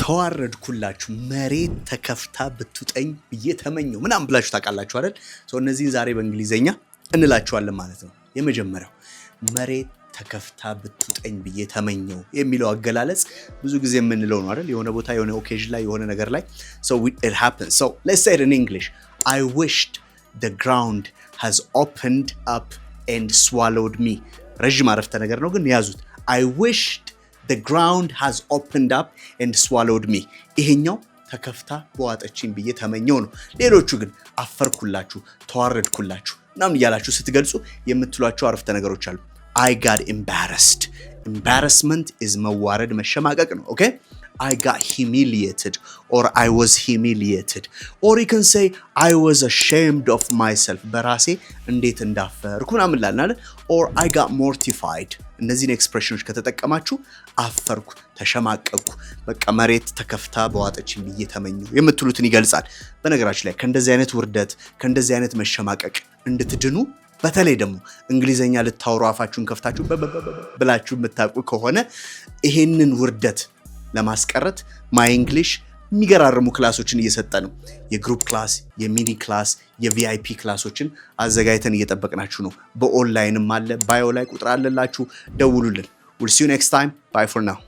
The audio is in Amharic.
ተዋረድኩላችሁ መሬት ተከፍታ ብትውጠኝ ብዬ ተመኘው ምናምን ብላችሁ ታውቃላችሁ አይደል? እነዚህን ዛሬ በእንግሊዘኛ እንላቸዋለን ማለት ነው። የመጀመሪያው መሬት ተከፍታ ብትውጠኝ ብዬ ተመኘው የሚለው አገላለጽ ብዙ ጊዜ የምንለው ነው አይደል? የሆነ ቦታ የሆነ ኦኬዥን ላይ የሆነ ነገር ላይ so it happens. So let's say it in English. I wished the ground has opened up and swallowed me. ረጅም አረፍተ ነገር ነው ግን ያዙት። I wished the ground has opened up and swallowed me. ይሄኛው ተከፍታ በዋጠችኝ ብዬ ተመኘው ነው። ሌሎቹ ግን አፈርኩላችሁ፣ ተዋረድኩላችሁ ምናምን እያላችሁ ስትገልጹ የምትሏቸው አረፍተ ነገሮች አሉ። I got embarrassed. Embarrassment is መዋረድ መሸማቀቅ ነው። Okay? I got humiliated or I was humiliated. Or you can say I was ashamed of myself. በራሴ እንዴት እንዳፈርኩ ምናምን ላልናለ or I got mortified. እነዚህን ኤክስፕሬሽኖች ከተጠቀማችሁ አፈርኩ፣ ተሸማቀቅኩ፣ በቃ መሬት ተከፍታ በዋጠችኝ ብዬ ተመኘው የምትሉትን ይገልጻል። በነገራችን ላይ ከእንደዚህ አይነት ውርደት ከእንደዚህ አይነት መሸማቀቅ እንድትድኑ በተለይ ደግሞ እንግሊዘኛ ልታወሩ አፋችሁን ከፍታችሁ ብላችሁ የምታውቁ ከሆነ ይሄንን ውርደት ለማስቀረት ማይ እንግሊሽ የሚገራርሙ ክላሶችን እየሰጠ ነው። የግሩፕ ክላስ፣ የሚኒ ክላስ፣ የቪአይፒ ክላሶችን አዘጋጅተን እየጠበቅናችሁ ነው። በኦንላይንም አለ። ባዮ ላይ ቁጥር አለላችሁ፣ ደውሉልን። We'll see you next time. Bye for now.